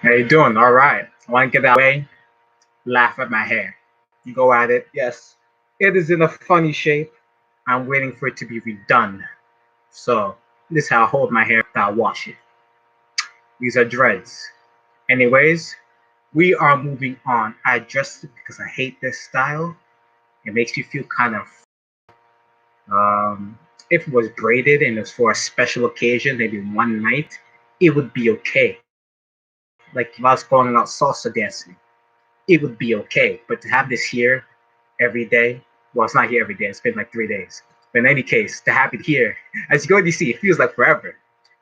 How you doing? All right. I want to get that way. Laugh at my hair. You go at it. Yes, it is in a funny shape. I'm waiting for it to be redone. So this is how I hold my hair after I wash it. These are dreads. Anyways, we are moving on. I dressed it because I hate this style. It makes me feel kind of. If it was braided and it was for a special occasion, maybe one night, it would be okay. Like if I was going out salsa dancing, it would be okay. But to have this here every day, well, it's not here every day. It's been like 3 days. But in any case, to have it here, as you go to see, it feels like forever.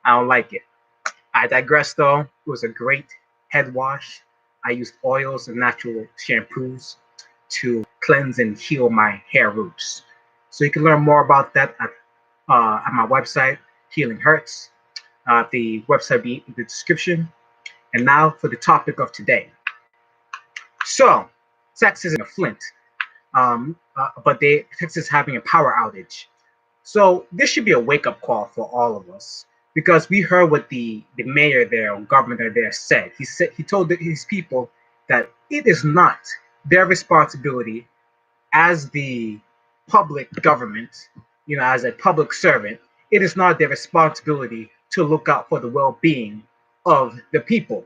I don't like it. I digress though. It was a great head wash. I used oils and natural shampoos to cleanse and heal my hair roots. So you can learn more about that at my website, Healing Hurts. The website be in the description. And now for the topic of today. So, Texas is in a Flint, but Texas is having a power outage. So this should be a wake up call for all of us because we heard what the mayor there or governor there said. He told his people that it is not their responsibility as the public government, as a public servant, it is not their responsibility to look out for the well-being of the people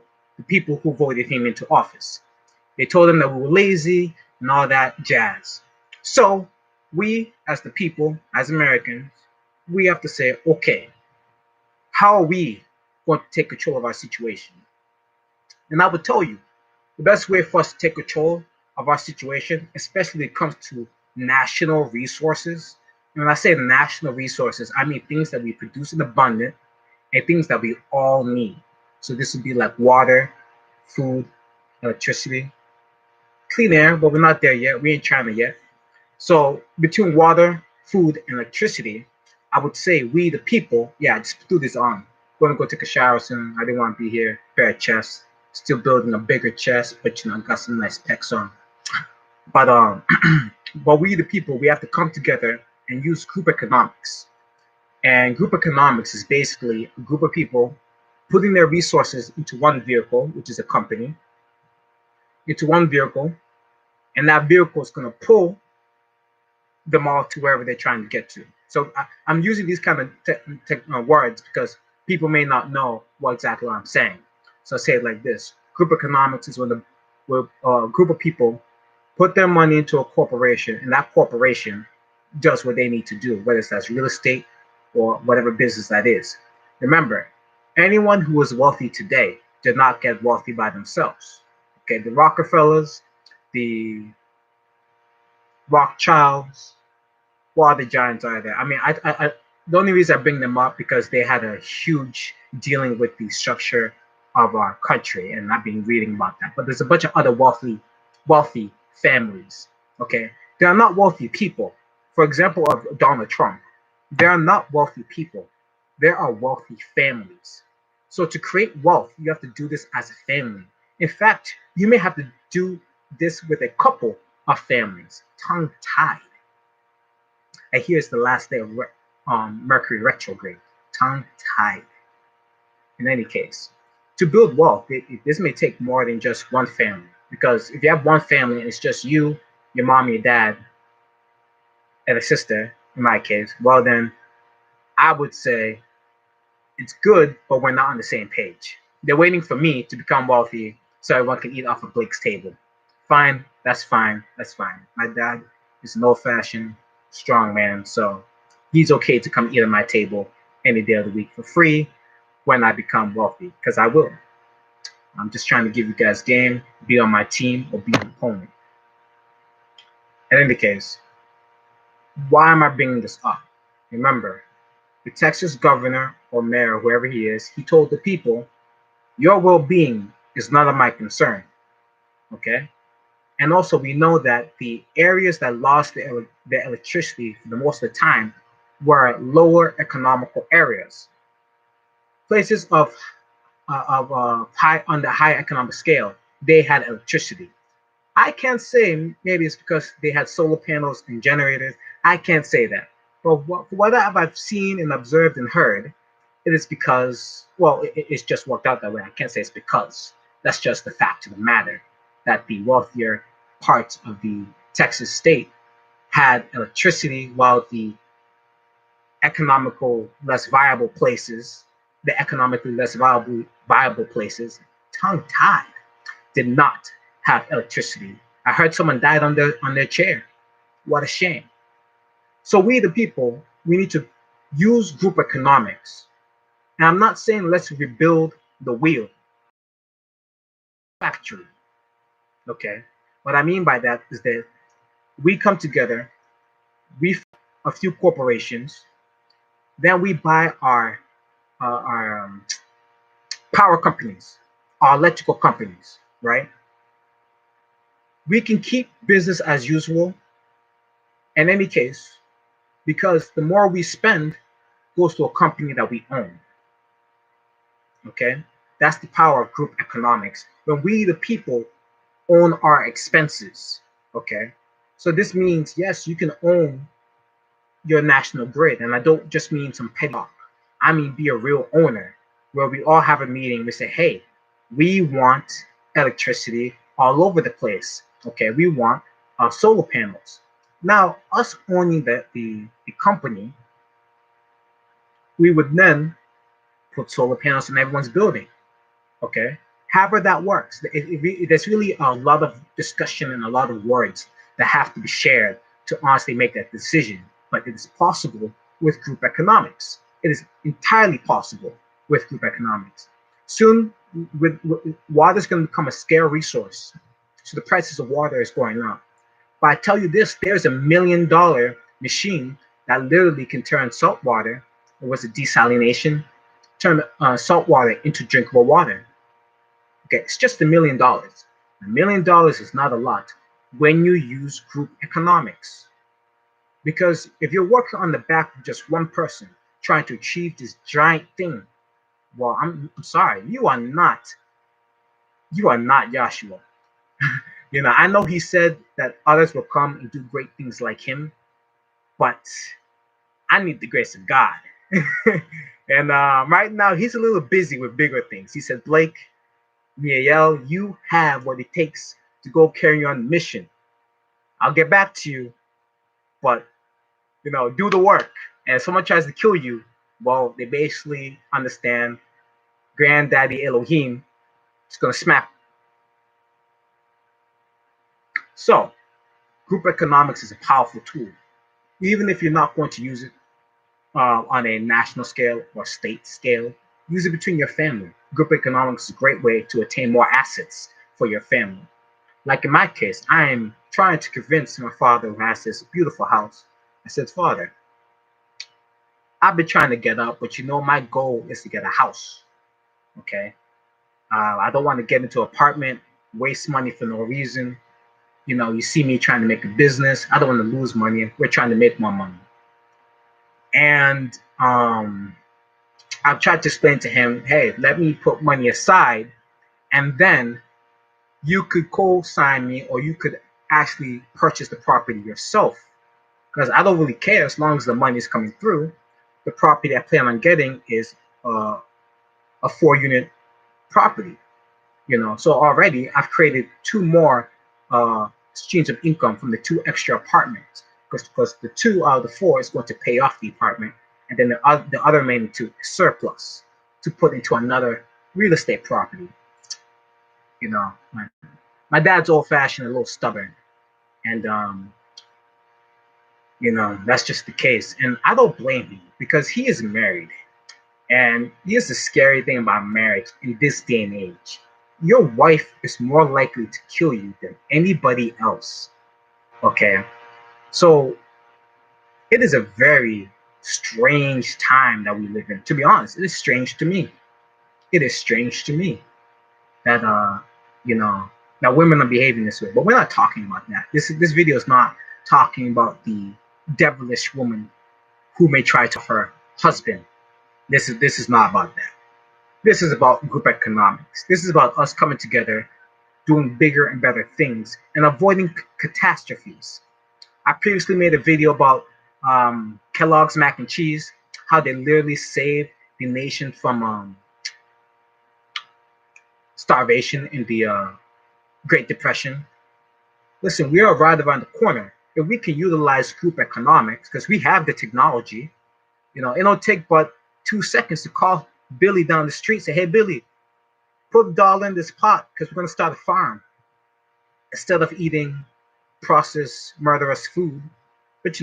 who voted him into office. They told him that we were lazy and all that jazz. So we, as the people, as Americans, we have to say, okay, how are we going to take control of our situation? And I would tell you, the best way for us to take control of our situation, especially when it comes to national resources, and when I say national resources, I mean things that we produce in abundance and things that we all need. So this would be like water, food, electricity, clean air, but we're not there yet. We ain't China yet. So between water, food, and electricity, I would say we the people, yeah, just do this on. Gonna go take a shower soon. I didn't want to be here, bare chest. Still building a bigger chest, but I got some nice pecs on. But but we the people, we have to come together and use group economics. And group economics is basically a group of people putting their resources into one vehicle, which is a company, into one vehicle, and that vehicle is going to pull them all to wherever they're trying to get to. So I'm using these kind of words because people may not know what exactly I'm saying. So I say it like this: group economics is when a group of people put their money into a corporation, and that corporation does what they need to do, whether it's that's real estate or whatever business that is. Remember, anyone who is wealthy today did not get wealthy by themselves. Okay, the Rockefellers, the Rothschilds, while the Giants are there. I mean, the only reason I bring them up because they had a huge dealing with the structure of our country, and I've been reading about that. But there's a bunch of other wealthy families. Okay, they are not wealthy people. For example, of Donald Trump, they are not wealthy people. There are wealthy families. So to create wealth, you have to do this as a family. In fact, you may have to do this with a couple of families, tongue tied. And here's the last day of Mercury retrograde, tongue tied. In any case, to build wealth, this may take more than just one family. Because if you have one family and it's just you, your mom, your dad, and a sister, in my case, well, then I would say it's good, but we're not on the same page. They're waiting for me to become wealthy so everyone can eat off of Blake's table. Fine, that's fine, that's fine. My dad is an old fashioned, strong man, so he's okay to come eat at my table any day of the week for free when I become wealthy, because I will. I'm just trying to give you guys game, be on my team, or be an opponent. In any case, why am I bringing this up? Remember, the Texas governor or mayor, whoever he is, he told the people, your well being is none of my concern. Okay? And also, we know that the areas that lost their electricity for the most of the time were lower economical areas, places of high on the high economic scale. They had electricity. I can't say maybe it's because they had solar panels and generators. I can't say that. But what I've seen and observed and heard, it is because, well, it's just worked out that way. I can't say it's because. That's just the fact of the matter, that the wealthier parts of the Texas state had electricity, while the economical less viable places, the economically less viable places, tongue-tied, did not have electricity. I heard someone died on their chair. What a shame. So we, the people, we need to use group economics. And I'm not saying let's rebuild the wheel factory. Okay. What I mean by that is that we come together, we a few corporations, then we buy our power companies, our electrical companies, right? We can keep business as usual in any case, because the more we spend goes to a company that we own. Okay, that's the power of group economics. When we, the people, own our expenses. Okay, so this means yes, you can own your national grid, and I don't just mean some petty talk. I mean be a real owner, where we all have a meeting. We say, hey, we want electricity all over the place. Okay, we want solar panels. Now, us owning the company, we would then put solar panels in everyone's building. Okay, however that works, there's really a lot of discussion and a lot of words that have to be shared to honestly make that decision. But it is possible with group economics. It is entirely possible with group economics. Soon, water is going to become a scarce resource, so the prices of water is going up. But I tell you this, there's $1 million machine that literally can turn salt water, or was it desalination, turn salt water into drinkable water. Okay, it's just $1 million. $1 million is not a lot when you use group economics. Because if you're working on the back of just one person trying to achieve this giant thing, well, I'm sorry, you are not Joshua. I know he said that others will come and do great things like him, but I need the grace of God. And right now, he's a little busy with bigger things. He said, Blake, Miel, you have what it takes to go carry on the mission. I'll get back to you, but do the work. And if someone tries to kill you, well, they basically understand Granddaddy Elohim is gonna smack. So, group economics is a powerful tool, even if you're not going to use it on a national scale or state scale. Use it between your family. Group economics is a great way to attain more assets for your family. Like in my case, I am trying to convince my father, who has this beautiful house. I said, Father, I've been trying to get up, but my goal is to get a house. Okay. I don't want to get into an apartment, waste money for no reason. You see me trying to make a business. I don't want to lose money. We're trying to make more money. And I've tried to explain to him, hey, let me put money aside, and then you could co-sign me, or you could actually purchase the property yourself. Because I don't really care as long as the money is coming through. The property I plan on getting is a 4-unit property. So already I've created 2 more streams of income from the 2 extra apartments, because the 2 out of the 4 is going to pay off the apartment, and then the other remaining 2 is surplus to put into another real estate property. My dad's old-fashioned, a little stubborn, and that's just the case. And I don't blame him, because he is married. And here's the scary thing about marriage in this day and age. Your wife is more likely to kill you than anybody else. Okay? So it is a very strange time that we live in. To be honest, it is strange to me. It is strange to me that you know that women are behaving this way. But we're not talking about that. This video is not talking about the devilish woman who may try to her husband. This is not about that. This is about group economics. This is about us coming together, doing bigger and better things, and avoiding catastrophes. I previously made a video about Kellogg's mac and cheese, how they literally saved the nation from starvation in the Great Depression. Listen, we are right around the corner. If we can utilize group economics, because we have the technology, it don't take but 2 seconds to call Billy down the street, say, hey, Billy, put a dollar in this pot because we're going to start a farm instead of eating processed, murderous food. But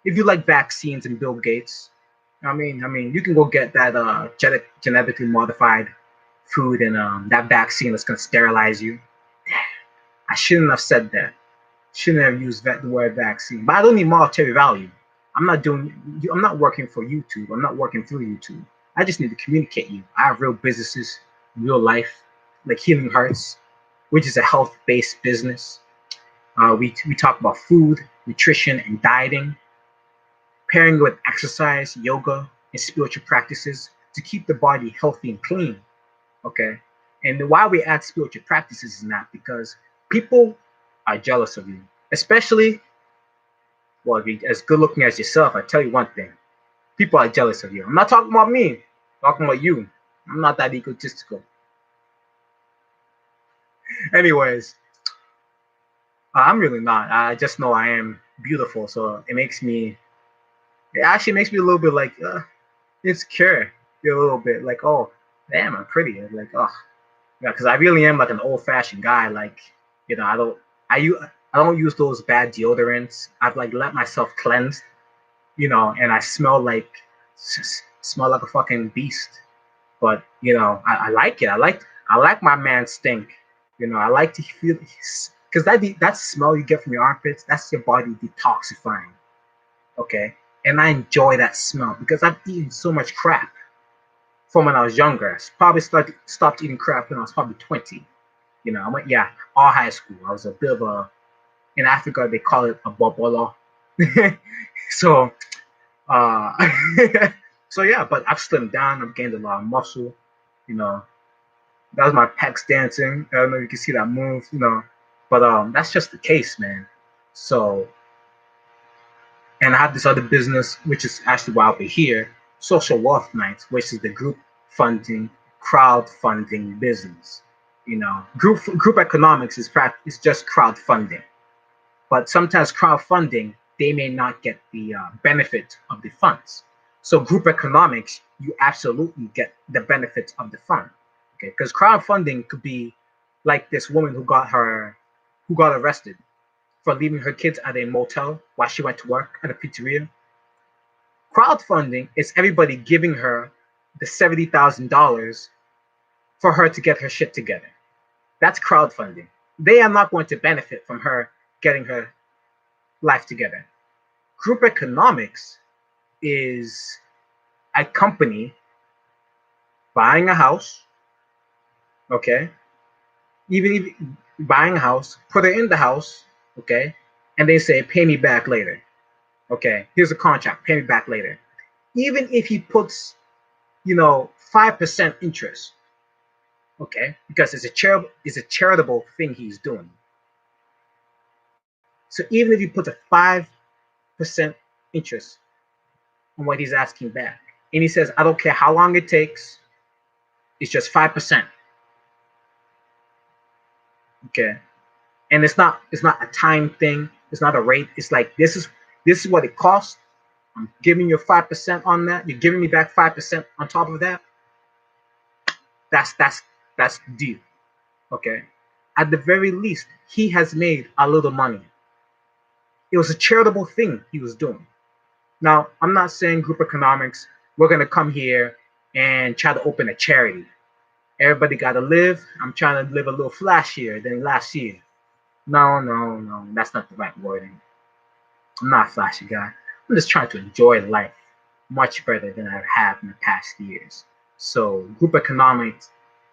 if you like vaccines and Bill Gates, I mean, you can go get that genetically modified food and that vaccine that's gonna sterilize you. I shouldn't have said that. Shouldn't have used the word vaccine. But I don't need monetary value. I'm not working for YouTube. I'm not working through YouTube. I just need to communicate you. I have real businesses, real life, like Healing Hearts, which is a health-based business. We talk about food, nutrition, and dieting, pairing with exercise, yoga, and spiritual practices to keep the body healthy and clean. Okay. And why we add spiritual practices is not because people are jealous of you, especially, well, if you're as good looking as yourself. I tell you one thing, people are jealous of you. I'm not talking about me, I'm talking about you. I'm not that egotistical. Anyways, I'm really not. I just know I am beautiful, so it actually makes me a little bit like insecure. A little bit like, oh, damn, I'm pretty. I'm like, oh, yeah, because I really am like an old-fashioned guy. Like, I don't, I don't use those bad deodorants. I've like let myself cleanse, and I smell like a fucking beast. But I like it. I like my man stink. I like to feel because that smell you get from your armpits, that's your body detoxifying. Okay, and I enjoy that smell because I've eaten so much crap from when I was younger. I probably stopped eating crap when I was probably 20. I went, yeah, all high school. I was a bit of a, in Africa they call it a bobolo. So uh so yeah, but I've slimmed down, I've gained a lot of muscle, you know. That was my pecs dancing. I don't know if you can see that move, But that's just the case, man. So, and I have this other business, which is actually why we're here, Social Wealth Nights, which is the group funding, crowdfunding business. Group economics is just crowdfunding, but sometimes crowdfunding they may not get the benefit of the funds. So group economics, you absolutely get the benefits of the fund. Okay, because crowdfunding could be like this woman who got arrested for leaving her kids at a motel while she went to work at a pizzeria. Crowdfunding is everybody giving her the $70,000 for her to get her shit together. That's crowdfunding. They are not going to benefit from her getting her life together. Group economics is a company buying a house, okay? Even if buying a house, put her in the house, okay? And they say, pay me back later. Okay, here's a contract, pay me back later. Even if he puts, 5% interest, okay? Because it's a charitable thing he's doing. So even if you put a 5% interest on what he's asking back, and he says, I don't care how long it takes, it's just 5%. Okay. And it's not a time thing, it's not a rate. It's like this is what it costs. I'm giving you 5% on that. You're giving me back 5% on top of that. That's the deal. Okay. At the very least, he has made a little money. It was a charitable thing he was doing. Now, I'm not saying group economics, we're gonna come here and try to open a charity. Everybody gotta live. I'm trying to live a little flashier than last year. No, no, no, that's not the right wording. I'm not a flashy guy. I'm just trying to enjoy life much better than I have in the past years. So, group economics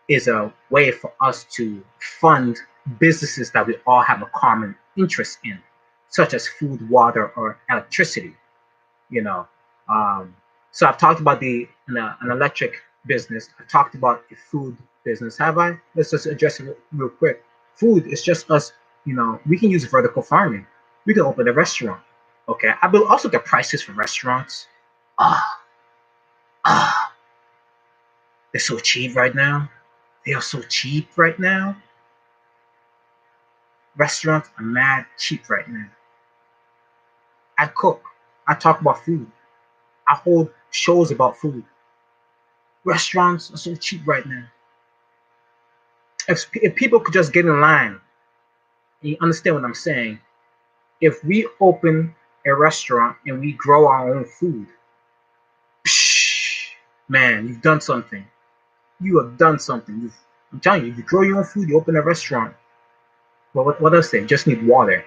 is a way for us to fund businesses that we all have a common interest in, such as food, water, or electricity. You know, um, so I've talked about an electric business. I talked about a food business. Have I? Let's just address it real quick. Food is just us. We can use vertical farming. We can open a restaurant. Okay, I will also get prices for restaurants. Ah, ah, they're so cheap right now. They are so cheap right now. Restaurants are mad cheap right now. I cook. I talk about food. I hold shows about food. Restaurants are so cheap right now. If people could just get in line, you understand what I'm saying? If we open a restaurant and we grow our own food, psh, man, you've done something. You have done something. I'm telling you, if you grow your own food, you open a restaurant. Well, what else? They just need water.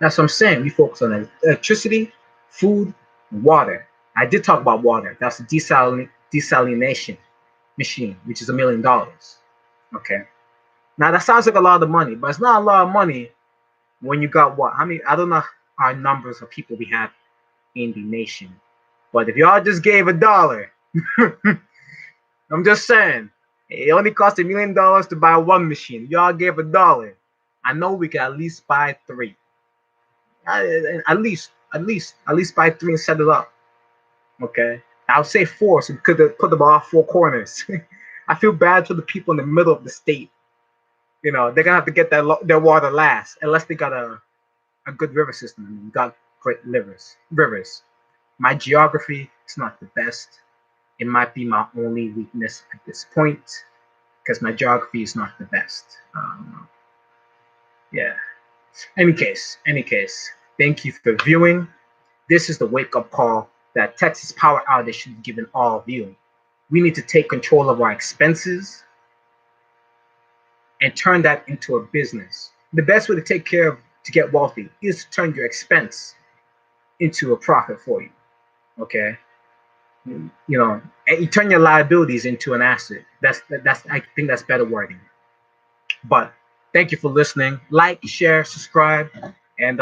That's what I'm saying. We focus on electricity, food, water. I did talk about water. That's the desalination machine, which is $1 million. Okay. Now that sounds like a lot of money, but it's not a lot of money when you got what? I mean, I don't know our numbers of people we have in the nation, but if y'all just gave $1, I'm just saying, it only cost $1 million to buy one machine. Y'all gave $1. I know we can at least buy three. At least buy three and set it up. Okay, I would say four, so we could put them all four corners. I feel bad for the people in the middle of the state. They're gonna have to get their water last, unless they got a good river system. I mean, we got great rivers. My geography is not the best. It might be my only weakness at this point, because my geography is not the best. Yeah. Any case, thank you for viewing. This is the wake-up call that Texas power outage should be given all of you. We need to take control of our expenses and turn that into a business. The best way to get wealthy is to turn your expense into a profit for you. Okay, and you turn your liabilities into an asset. That's I think that's better wording. But thank you for listening. Like, share, subscribe, and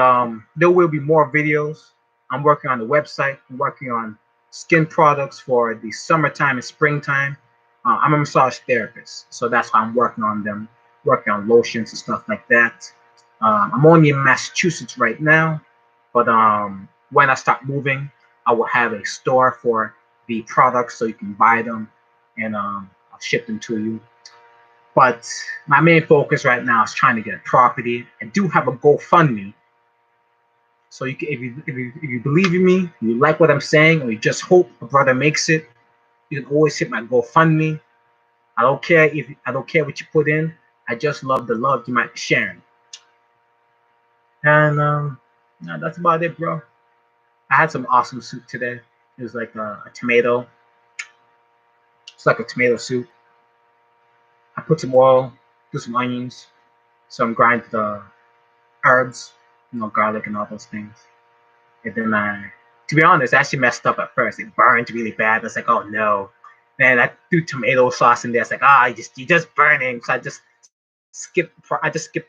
there will be more videos. I'm working on the website. I'm working on skin products for the summertime and springtime. I'm a massage therapist, so that's why I'm working on them, working on lotions and stuff like that. I'm only in Massachusetts right now, but when I start moving, I will have a store for the products so you can buy them, and I'll ship them to you. But my main focus right now is trying to get a property. I do have a GoFundMe, so if you believe in me, you like what I'm saying, or you just hope a brother makes it, you can always hit my GoFundMe. I don't care what you put in. I just love the love you might be sharing. And no, that's about it, bro. I had some awesome soup today. It was like a tomato. It's like a tomato soup. I put some oil, do some onions, some grind the herbs, garlic and all those things. And then to be honest, I actually messed up at first. It burned really bad. I was like, oh no. Then I threw tomato sauce in there. It's like, you're just burning. So I just skipped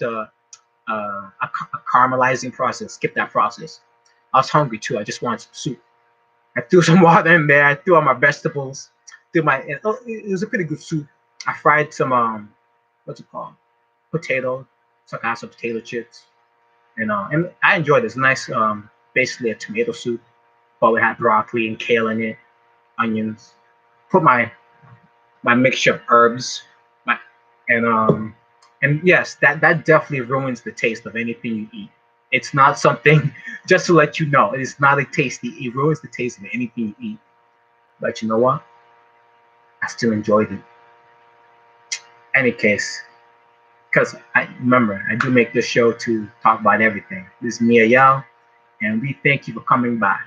a caramelizing process. Skip that process. I was hungry too. I just wanted some soup. I threw some water in there. I threw all my vegetables. It was a pretty good soup. I fried some what's it called? Potato. So I got some potato chips. And I enjoyed this. Nice, basically a tomato soup, but we had broccoli and kale in it, onions. Put my mixture of herbs, my, and yes, that definitely ruins the taste of anything you eat. It's not something just to let you know. It is not a tasty. It ruins the taste of anything you eat. But you know what? I still enjoyed it. Any case, because I remember I do make this show to talk about everything. This is Mia Yao, and we thank you for coming by.